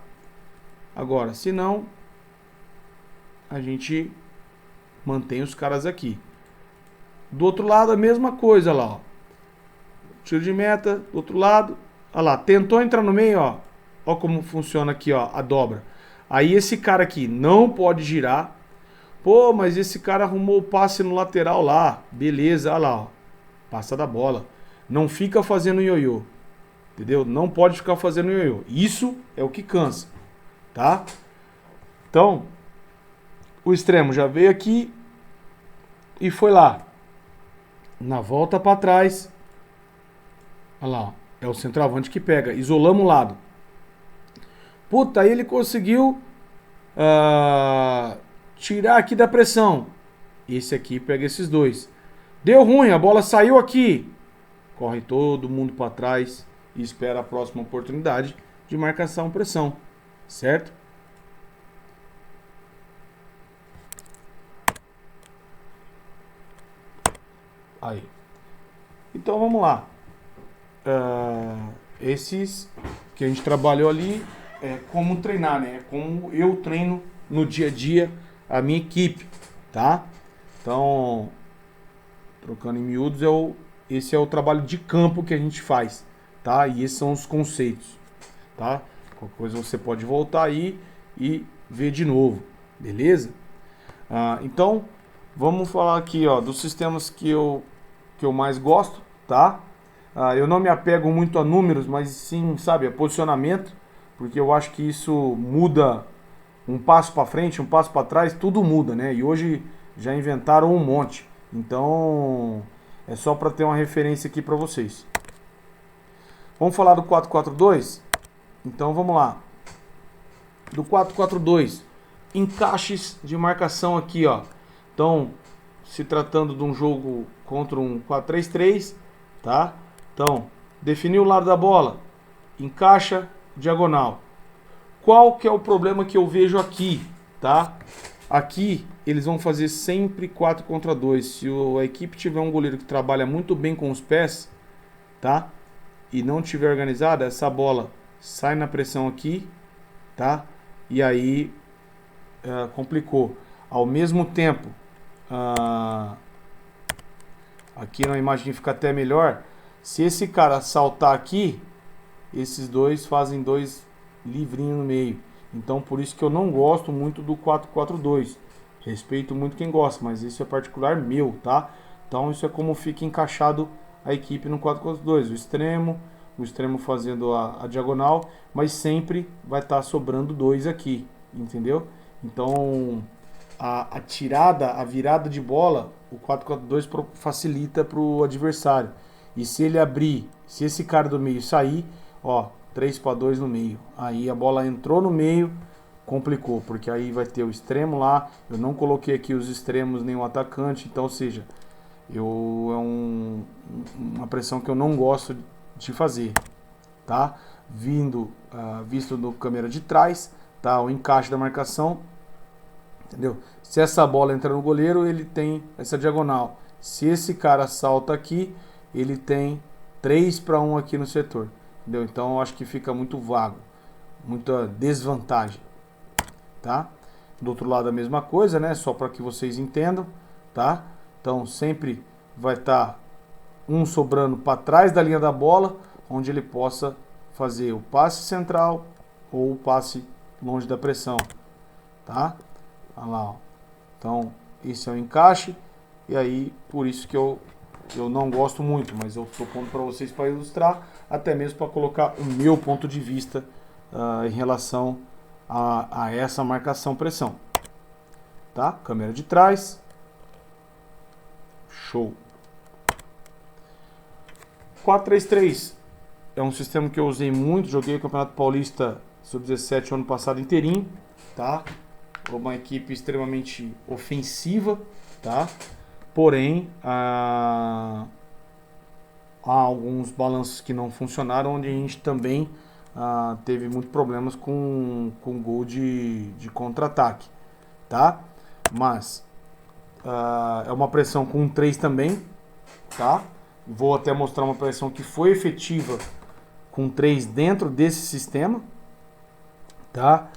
Agora, se não, a gente mantém os caras aqui. Do outro lado a mesma coisa lá, ó. Tiro de meta, do outro lado, olha lá, tentou entrar no meio, ó. Ó como funciona aqui, ó, a dobra. Aí esse cara aqui não pode girar. Pô, mas esse cara arrumou o passe no lateral lá. Beleza, olha lá, ó. Passa da bola. Não fica fazendo ioiô. Entendeu? Não pode ficar fazendo ioiô. Isso é o que cansa, tá? Então, o extremo já veio aqui e foi lá. Na volta para trás. Olha lá, ó. É o centroavante que pega. Isolamos o lado. Puta, aí ele conseguiu tirar aqui da pressão. Esse aqui pega esses dois. Deu ruim, a bola saiu aqui. Corre todo mundo para trás e espera a próxima oportunidade de marcação pressão. Certo? Aí. Então vamos lá. Esses que a gente trabalhou ali é como treinar, né? Como eu treino no dia a dia a minha equipe, tá? Então Trocando em miúdos, esse é o trabalho de campo que a gente faz, tá? E esses são os conceitos, tá? Qualquer coisa você pode voltar aí e ver de novo, beleza? Então, vamos falar aqui, ó, dos sistemas que eu mais gosto, tá? Eu não me apego muito a números, mas sim, sabe, a posicionamento, porque eu acho que isso muda um passo para frente, um passo para trás, tudo muda, né? E hoje já inventaram um monte. Então, é só para ter uma referência aqui para vocês. Vamos falar do 4-4-2? Então, vamos lá. Do 4-4-2, encaixes de marcação aqui, ó. Então, se tratando de um jogo contra um 4-3-3, tá? Então, definir o lado da bola, encaixa diagonal. Qual que é o problema que eu vejo aqui, tá? Aqui eles vão fazer sempre 4 contra 2. Se a equipe tiver um goleiro que trabalha muito bem com os pés, tá? E não tiver organizada, essa bola sai na pressão aqui, tá? E aí complicou. Ao mesmo tempo, aqui na imagem fica até melhor. Se esse cara saltar aqui, esses dois fazem dois livrinhos no meio. Então por isso que eu não gosto muito do 4-4-2. Respeito muito quem gosta, mas isso é particular meu, tá? Então isso é como fica encaixado a equipe no 4-4-2. O extremo fazendo a diagonal, mas sempre vai estar sobrando dois aqui, entendeu? Então a tirada, a virada de bola, o 4-4-2 facilita para o adversário. E se ele abrir, se esse cara do meio sair, ó, 3-2 no meio. Aí a bola entrou no meio, complicou, porque aí vai ter o extremo lá. Eu não coloquei aqui os extremos nem o atacante, então, ou seja, uma pressão que eu não gosto de fazer, tá? Visto no câmera de trás, tá? O encaixe da marcação, entendeu? Se essa bola entra no goleiro, ele tem essa diagonal. Se esse cara salta aqui, ele tem 3-1 aqui no setor. Entendeu? Então eu acho que fica muito vago, muita desvantagem, tá? Do outro lado a mesma coisa, né? Só para que vocês entendam, tá? Então sempre vai estar um sobrando para trás da linha da bola, onde ele possa fazer o passe central ou o passe longe da pressão, tá? Olha lá, ó. Então esse é o encaixe, e aí por isso que eu não gosto muito, mas eu estou pondo para vocês para ilustrar, até mesmo para colocar o meu ponto de vista em relação a essa marcação-pressão. Tá? Câmera de trás. Show. 4-3-3 é um sistema que eu usei muito, joguei o Campeonato Paulista Sub-17 ano passado inteirinho, tá? Uma equipe extremamente ofensiva, tá? Porém, há alguns balanços que não funcionaram, onde a gente também teve muitos problemas com gol de contra-ataque, tá? Mas é uma pressão com 3 também, tá? Vou até mostrar uma pressão que foi efetiva com 3 dentro desse sistema, tá?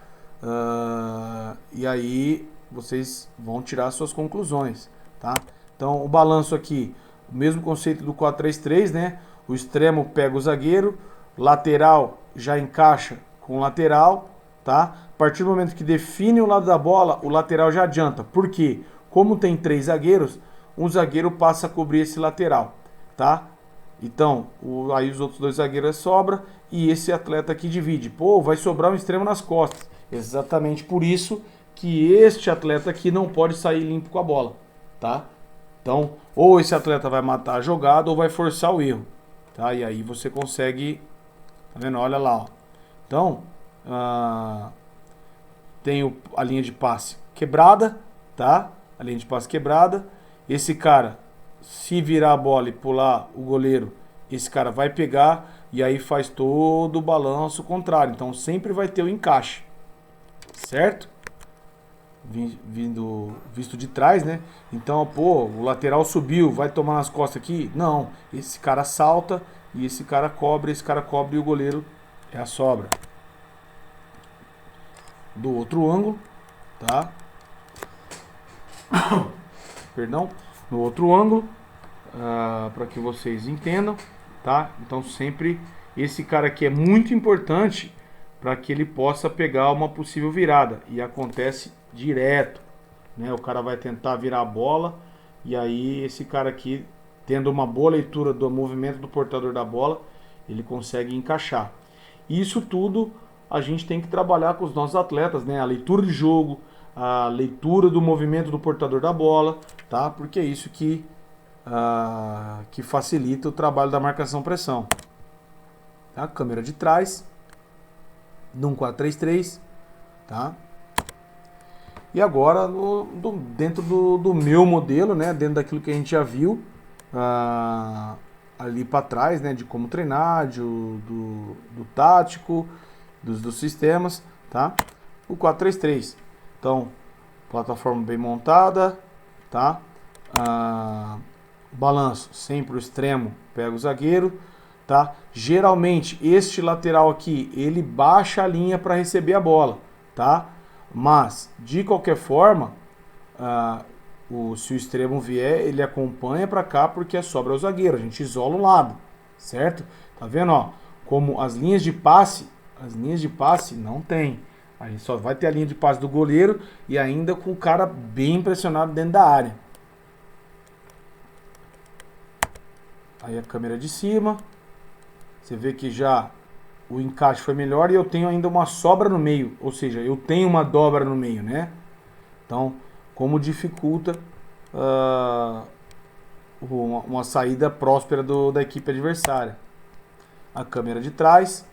E aí vocês vão tirar suas conclusões, tá? Então o balanço aqui, o mesmo conceito do 4-3-3, né? O extremo pega o zagueiro, lateral já encaixa com o lateral, tá? A partir do momento que define o lado da bola, o lateral já adianta. Por quê? Como tem 3 zagueiros, um zagueiro passa a cobrir esse lateral, tá? Então, aí os outros 2 zagueiros sobra e esse atleta aqui divide. Pô, vai sobrar um extremo nas costas. Exatamente por isso que este atleta aqui não pode sair limpo com a bola, tá? Então, ou esse atleta vai matar a jogada ou vai forçar o erro, tá? E aí você consegue, tá vendo? Olha lá, ó. Então, tem a linha de passe quebrada, tá? A linha de passe quebrada. Esse cara, se virar a bola e pular o goleiro, esse cara vai pegar e aí faz todo o balanço contrário. Então, sempre vai ter o encaixe, certo? Visto de trás, né? Então, pô, o lateral subiu, vai tomar nas costas aqui? Não, esse cara salta e esse cara cobre e o goleiro é a sobra. Do outro ângulo, tá? Perdão, no outro ângulo, para que vocês entendam, tá? Então sempre esse cara aqui é muito importante para que ele possa pegar uma possível virada, e acontece direto, né? O cara vai tentar virar a bola e aí esse cara aqui, tendo uma boa leitura do movimento do portador da bola, ele consegue encaixar. Isso tudo a gente tem que trabalhar com os nossos atletas, né? A leitura de jogo, a leitura do movimento do portador da bola, tá? Porque é isso que facilita o trabalho da marcação-pressão. Tá? Câmera de trás, num 4-3-3, tá? E agora dentro do meu modelo, né? Dentro daquilo que a gente já viu ali para trás, né? De como treinar, do tático, dos sistemas, tá? O 4-3-3. Então, plataforma bem montada, tá? Balanço sempre o extremo, pega o zagueiro, tá? Geralmente este lateral aqui, ele baixa a linha para receber a bola, tá? Mas de qualquer forma, se o extremo vier, ele acompanha para cá porque sobra o zagueiro, a gente isola um lado, certo? Tá vendo, ó? Como as linhas de passe não tem. A gente só vai ter a linha de passe do goleiro e ainda com o cara bem impressionado dentro da área. Aí a câmera de cima, você vê que já o encaixe foi melhor e eu tenho ainda uma sobra no meio, ou seja, eu tenho uma dobra no meio, né? Então, como dificulta uma saída próspera da equipe adversária. A câmera de trás,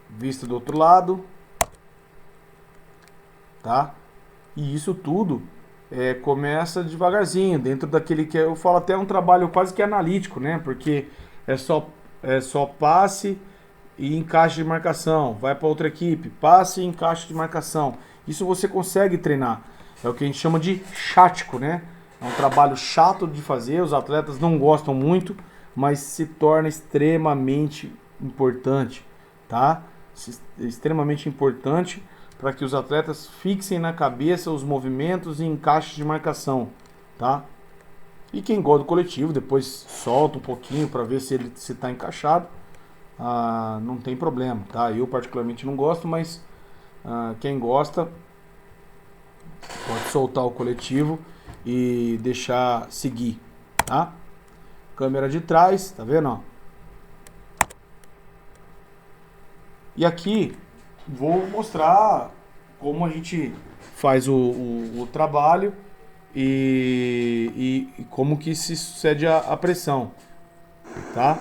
vista do outro lado, tá? E isso tudo começa devagarzinho, dentro daquele que eu falo até um trabalho quase que analítico, né? Porque é só passe e encaixe de marcação, vai para outra equipe, passe e encaixe de marcação. Isso você consegue treinar. É o que a gente chama de chático, né? É um trabalho chato de fazer, os atletas não gostam muito, mas se torna extremamente importante, tá? Extremamente importante para que os atletas fixem na cabeça os movimentos e encaixes de marcação, tá? E quem gosta do coletivo, depois solta um pouquinho para ver se ele está encaixado, não tem problema, tá? Eu particularmente não gosto, mas quem gosta pode soltar o coletivo e deixar seguir, tá? Câmera de trás, tá vendo, ó? E aqui vou mostrar como a gente faz o trabalho e como que se sucede a pressão, tá?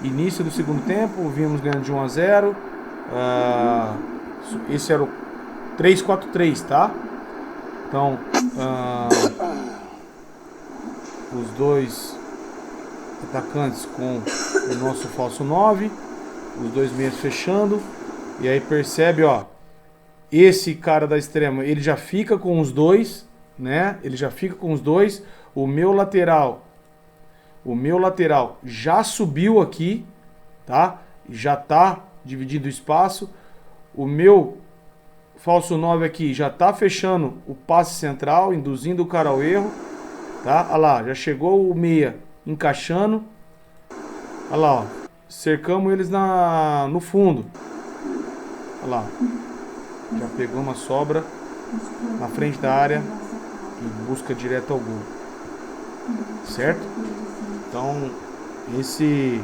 Início do segundo tempo, vimos ganhando de 1-0. Esse era o 3-4-3, tá? Então, os dois atacantes com o nosso falso 9, os dois meias fechando, e aí percebe, ó, esse cara da extrema, ele já fica com os dois, né? Ele já fica com os dois. O meu lateral já subiu aqui, tá? Já tá dividindo o espaço. O meu falso 9 aqui já tá fechando o passe central, induzindo o cara ao erro, tá? Olha lá, já chegou o meia encaixando. Olha lá, ó. Cercamos eles no fundo. Olha lá. Já pegou uma sobra na frente da área e busca direto ao gol. Certo? Então, e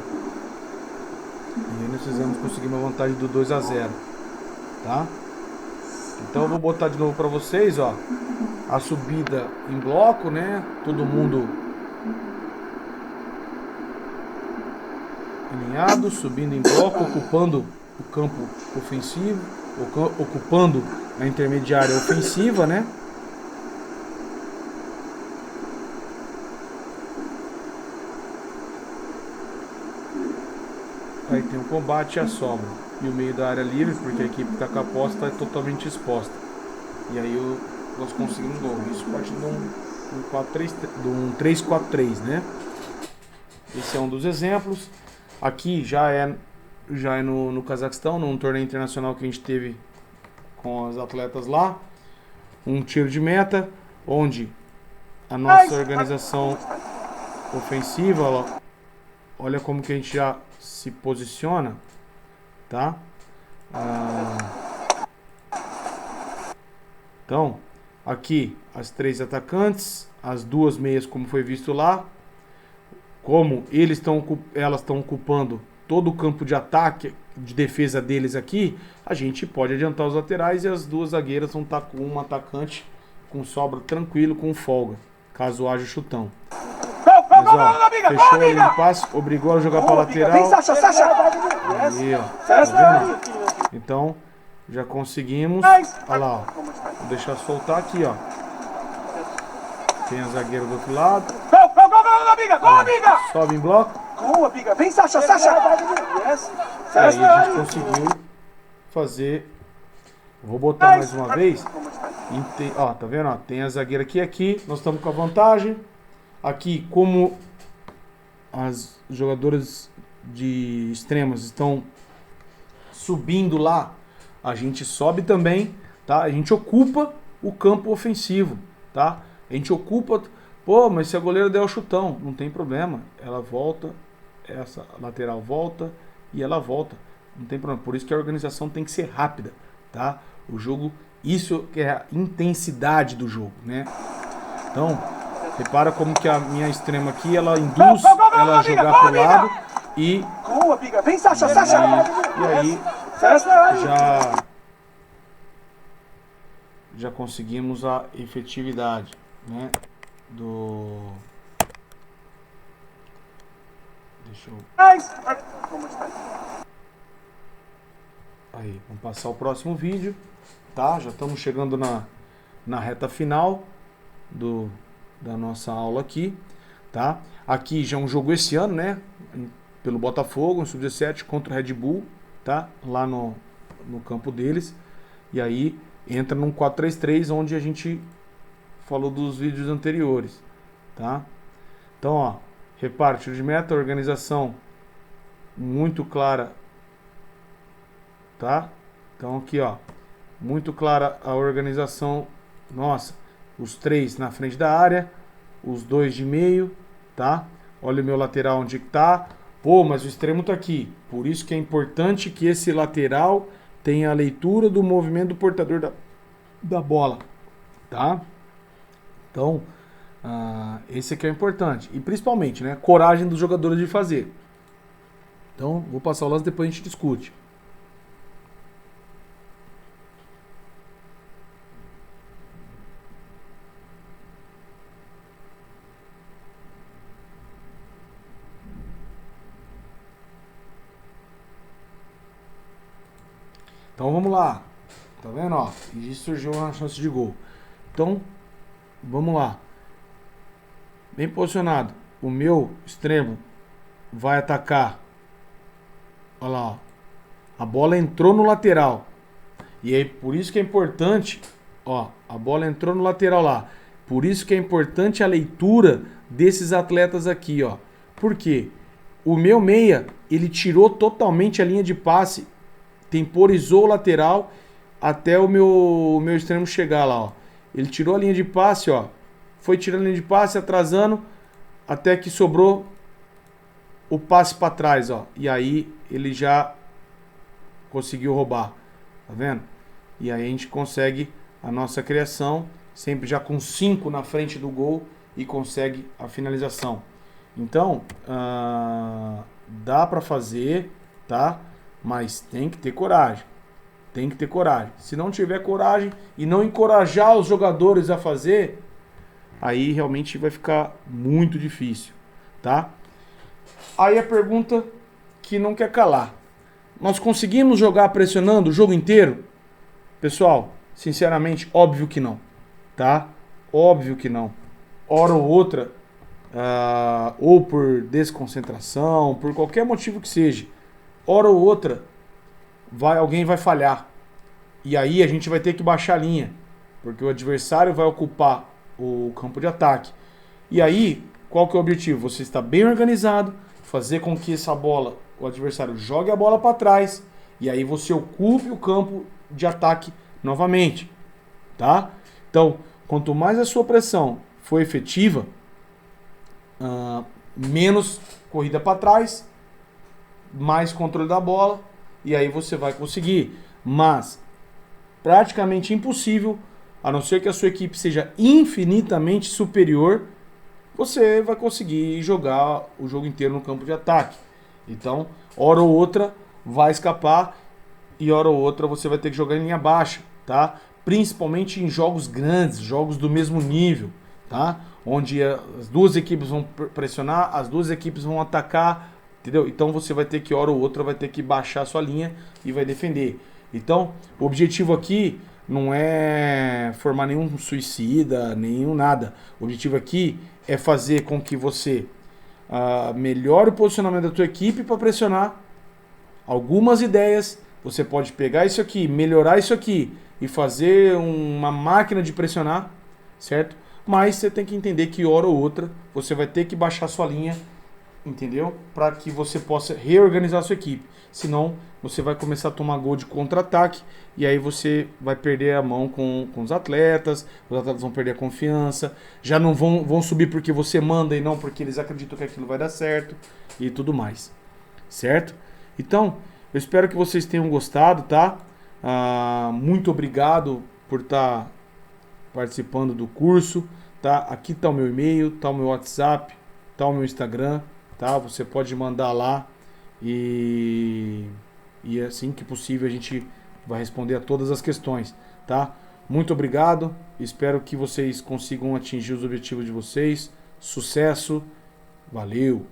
nós fizemos conseguir uma vantagem do 2-0, tá? Então eu vou botar de novo para vocês, ó, a subida em bloco, né? Todo mundo alinhado, subindo em bloco, ocupando o campo ofensivo, ocupando a intermediária ofensiva, né? Aí tem o combate e a sobra. E o meio da área livre, porque a equipe que está com a posse está totalmente exposta. E aí nós conseguimos gol. Isso parte de um 3-4-3, né? Esse é um dos exemplos. Aqui já é no Cazaquistão, num torneio internacional que a gente teve com as atletas lá. Um tiro de meta, onde a nossa organização ofensiva, olha como que a gente já se posiciona, tá? Então, aqui as 3 atacantes, as 2 meias como foi visto lá, como elas estão ocupando todo o campo de ataque, de defesa deles aqui, a gente pode adiantar os laterais e as 2 zagueiras vão estar com um atacante com sobra tranquilo, com folga, caso haja chutão. Mas, ó, fechou a linha de passe, obrigou a jogar para lateral. Aí, ó, tá vendo? Então, já conseguimos. Olha lá, ó. Vou deixar soltar aqui, ó. Tem a zagueira do outro lado. Sobe em bloco. Boa, Biga. Vem, Sasha, Sasha. E aí a gente conseguiu fazer. Vou botar mais uma vez. Ó, tá vendo? Ó, tem a zagueira aqui. Nós estamos com a vantagem. Aqui, como as jogadoras de extremos estão subindo lá, a gente sobe também, tá? A gente ocupa o campo ofensivo, tá? A gente ocupa... Pô, mas se a goleira der o chutão, não tem problema. Ela volta, essa lateral volta e ela volta. Não tem problema. Por isso que a organização tem que ser rápida, tá? O jogo, isso que é a intensidade do jogo, né? Então, repara como que a minha extrema aqui, ela induz ela a jogar pro lado e... Boa, Biga. Vem, Sasha, Sasha. E aí, já conseguimos a efetividade, né? Deixa eu... Aí, vamos passar o próximo vídeo, tá? Já estamos chegando na reta final da nossa aula aqui, tá? Aqui já é um jogo esse ano, né? Pelo Botafogo, um Sub-17 contra o Red Bull, tá? Lá no campo deles. E aí entra num 4-3-3, onde a gente falou dos vídeos anteriores, tá? Então, ó, reparte tiro de meta, organização muito clara, tá? Então aqui, ó, muito clara a organização nossa, os 3 na frente da área, os 2 de meio, tá? Olha o meu lateral onde que tá. Pô, mas o extremo tá aqui. Por isso que é importante que esse lateral tenha a leitura do movimento do portador da bola, tá? Então, esse aqui é importante. E principalmente, né, coragem dos jogadores de fazer. Então, vou passar o lance, depois a gente discute. Então, vamos lá. Tá vendo, ó? E surgiu uma chance de gol. Então, vamos lá. Bem posicionado. O meu extremo vai atacar. Olha lá, ó. A bola entrou no lateral. E aí, por isso que é importante, ó, a bola entrou no lateral lá. Por isso que é importante a leitura desses atletas aqui, ó. Por quê? O meu meia, ele tirou totalmente a linha de passe, temporizou o lateral até o meu extremo chegar lá, ó. Ele tirou a linha de passe, ó. Foi tirando a linha de passe, atrasando, até que sobrou o passe para trás, ó. E aí ele já conseguiu roubar, tá vendo? E aí a gente consegue a nossa criação, sempre já com 5 na frente do gol e consegue a finalização. Então, dá para fazer, tá? Mas tem que ter coragem. Tem que ter coragem. Se não tiver coragem e não encorajar os jogadores a fazer, aí realmente vai ficar muito difícil, tá? Aí a pergunta que não quer calar. Nós conseguimos jogar pressionando o jogo inteiro? Pessoal, sinceramente, óbvio que não, tá? Óbvio que não. Hora ou outra, ou por desconcentração, por qualquer motivo que seja, hora ou outra, alguém vai falhar. E aí a gente vai ter que baixar a linha, porque o adversário vai ocupar o campo de ataque. E aí, qual que é o objetivo? Você está bem organizado, fazer com que essa bola, o adversário jogue a bola para trás, e aí você ocupe o campo de ataque novamente, tá? Então, quanto mais a sua pressão for efetiva, menos corrida para trás, mais controle da bola, e aí você vai conseguir. Mas praticamente impossível, a não ser que a sua equipe seja infinitamente superior, você vai conseguir jogar o jogo inteiro no campo de ataque. Então, hora ou outra vai escapar e hora ou outra você vai ter que jogar em linha baixa, tá? Principalmente em jogos grandes, jogos do mesmo nível, tá? Onde as duas equipes vão pressionar, as duas equipes vão atacar, entendeu? Então você vai ter que, hora ou outra, vai ter que baixar a sua linha e vai defender. Então, o objetivo aqui não é formar nenhum suicida, nenhum nada. O objetivo aqui é fazer com que você melhore o posicionamento da tua equipe para pressionar. Algumas ideias, você pode pegar isso aqui, melhorar isso aqui e fazer uma máquina de pressionar, certo? Mas você tem que entender que hora ou outra você vai ter que baixar sua linha, entendeu? Para que você possa reorganizar a sua equipe. Senão você vai começar a tomar gol de contra-ataque e aí você vai perder a mão com os atletas vão perder a confiança, já não vão subir porque você manda e não porque eles acreditam que aquilo vai dar certo e tudo mais, certo? Então, eu espero que vocês tenham gostado, tá? Muito obrigado por estar participando do curso, tá? Aqui tá o meu e-mail, tá o meu WhatsApp, tá o meu Instagram, tá? Você pode mandar lá e assim que possível a gente vai responder a todas as questões, tá? Muito obrigado, espero que vocês consigam atingir os objetivos de vocês. Sucesso, valeu!